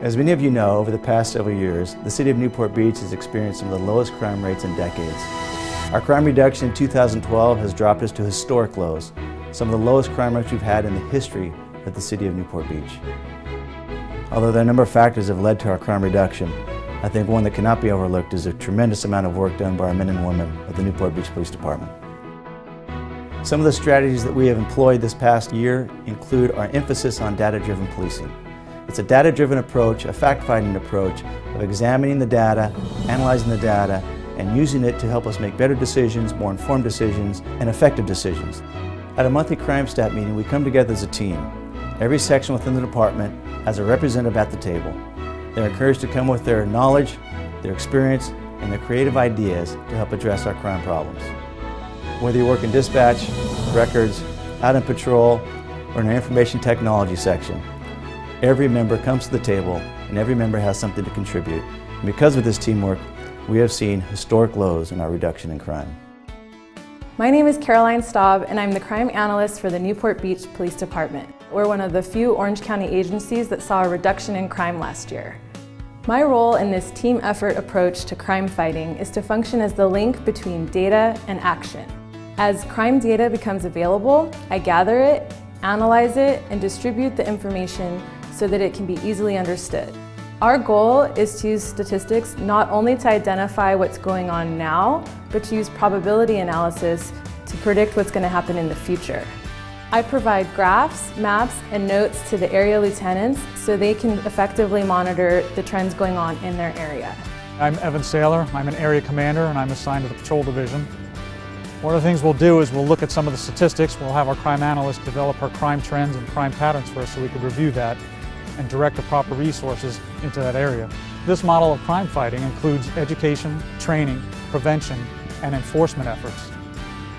As many of you know, over the past several years, the city of Newport Beach has experienced some of the lowest crime rates in decades. Our crime reduction in 2012 has dropped us to historic lows, some of the lowest crime rates we've had in the history of the city of Newport Beach. Although there are a number of factors that have led to our crime reduction, I think one that cannot be overlooked is the tremendous amount of work done by our men and women of the Newport Beach Police Department. Some of the strategies that we have employed this past year include our emphasis on data-driven policing. It's a data-driven approach, a fact-finding approach of examining the data, analyzing the data, and using it to help us make better decisions, more informed decisions, and effective decisions. At a monthly crime stat meeting, we come together as a team. Every section within the department has a representative at the table. They're encouraged to come with their knowledge, their experience, and their creative ideas to help address our crime problems. Whether you work in dispatch, records, out on patrol, or in our information technology section, every member comes to the table and every member has something to contribute. And because of this teamwork, we have seen historic lows in our reduction in crime. My name is Caroline Staub and I'm the crime analyst for the Newport Beach Police Department. We're one of the few Orange County agencies that saw a reduction in crime last year. My role in this team effort approach to crime fighting is to function as the link between data and action. As crime data becomes available, I gather it, analyze it, and distribute the information so that it can be easily understood. Our goal is to use statistics not only to identify what's going on now, but to use probability analysis to predict what's going to happen in the future. I provide graphs, maps, and notes to the area lieutenants so they can effectively monitor the trends going on in their area. I'm Evan Saylor. I'm an area commander and I'm assigned to the patrol division. One of the things we'll do is we'll look at some of the statistics. We'll have our crime analysts develop our crime trends and crime patterns for us so we can review that and direct the proper resources into that area. This model of crime fighting includes education, training, prevention, and enforcement efforts.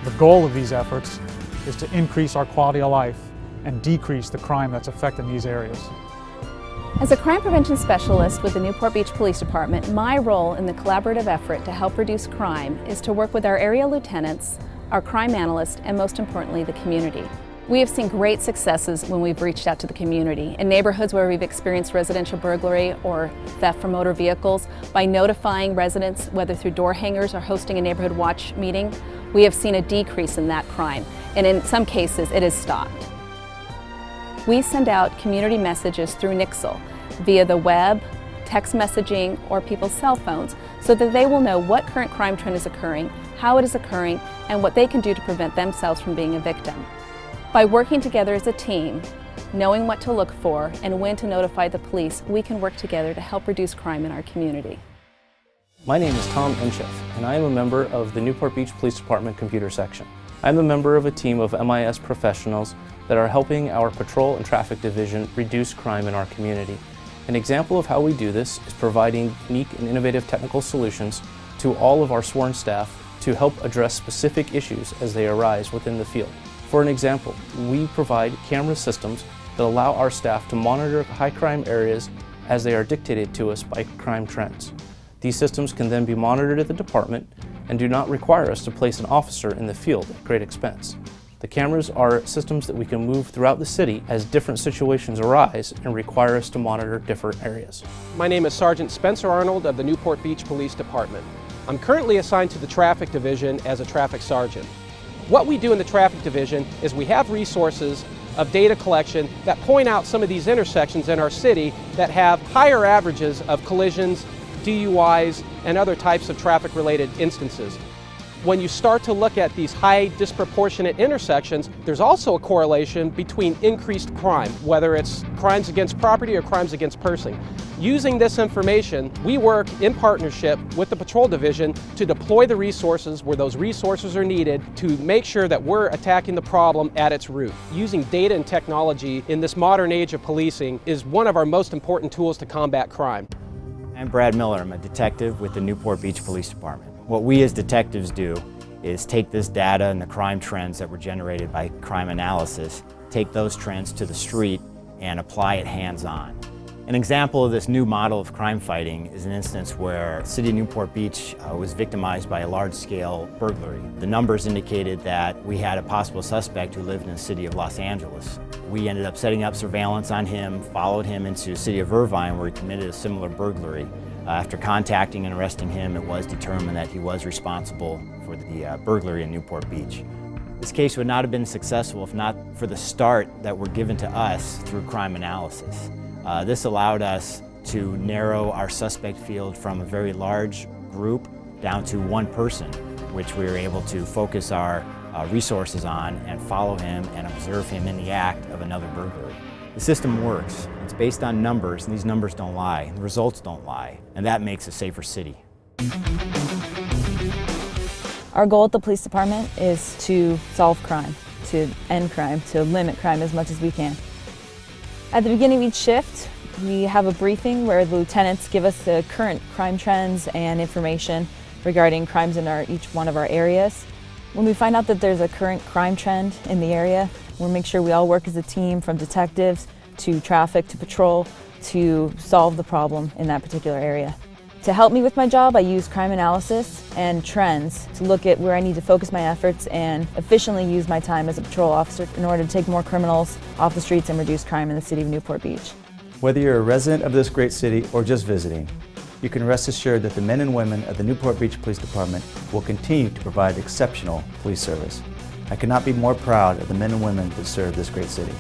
The goal of these efforts is to increase our quality of life and decrease the crime that's affecting these areas. As a crime prevention specialist with the Newport Beach Police Department, my role in the collaborative effort to help reduce crime is to work with our area lieutenants, our crime analysts, and most importantly, the community. We have seen great successes when we've reached out to the community in neighborhoods where we've experienced residential burglary or theft from motor vehicles. By notifying residents, whether through door hangers or hosting a neighborhood watch meeting, we have seen a decrease in that crime, and in some cases it has stopped. We send out community messages through Nixle via the web, text messaging, or people's cell phones so that they will know what current crime trend is occurring, how it is occurring, and what they can do to prevent themselves from being a victim. By working together as a team, knowing what to look for and when to notify the police, we can work together to help reduce crime in our community. My name is Tom Incheff, and I am a member of the Newport Beach Police Department Computer Section. I'm a member of a team of MIS professionals that are helping our Patrol and Traffic Division reduce crime in our community. An example of how we do this is providing unique and innovative technical solutions to all of our sworn staff to help address specific issues as they arise within the field. For an example, we provide camera systems that allow our staff to monitor high crime areas as they are dictated to us by crime trends. These systems can then be monitored at the department and do not require us to place an officer in the field at great expense. The cameras are systems that we can move throughout the city as different situations arise and require us to monitor different areas. My name is Sergeant Spencer Arnold of the Newport Beach Police Department. I'm currently assigned to the Traffic Division as a traffic sergeant. What we do in the Traffic Division is we have resources of data collection that point out some of these intersections in our city that have higher averages of collisions, DUIs, and other types of traffic-related instances. When you start to look at these high disproportionate intersections, there's also a correlation between increased crime, whether it's crimes against property or crimes against person. Using this information, we work in partnership with the Patrol Division to deploy the resources where those resources are needed to make sure that we're attacking the problem at its root. Using data and technology in this modern age of policing is one of our most important tools to combat crime. I'm Brad Miller. I'm a detective with the Newport Beach Police Department. What we as detectives do is take this data and the crime trends that were generated by crime analysis, take those trends to the street and apply it hands-on. An example of this new model of crime fighting is an instance where the city of Newport Beach was victimized by a large-scale burglary. The numbers indicated that we had a possible suspect who lived in the city of Los Angeles. We ended up setting up surveillance on him, followed him into the city of Irvine where he committed a similar burglary. After contacting and arresting him, it was determined that he was responsible for the burglary in Newport Beach. This case would not have been successful if not for the start that were given to us through crime analysis. This allowed us to narrow our suspect field from a very large group down to one person, which we were able to focus our resources on and follow him and observe him in the act of another burglary. The system works. It's based on numbers, and these numbers don't lie. The results don't lie, and that makes a safer city. Our goal at the police department is to solve crime, to end crime, to limit crime as much as we can. At the beginning of each shift, we have a briefing where the lieutenants give us the current crime trends and information regarding crimes in each one of our areas. When we find out that there's a current crime trend in the area, we'll make sure we all work as a team, from detectives to traffic to patrol, to solve the problem in that particular area. To help me with my job, I use crime analysis and trends to look at where I need to focus my efforts and efficiently use my time as a patrol officer in order to take more criminals off the streets and reduce crime in the city of Newport Beach. Whether you're a resident of this great city or just visiting, you can rest assured that the men and women of the Newport Beach Police Department will continue to provide exceptional police service. I could not be more proud of the men and women that serve this great city.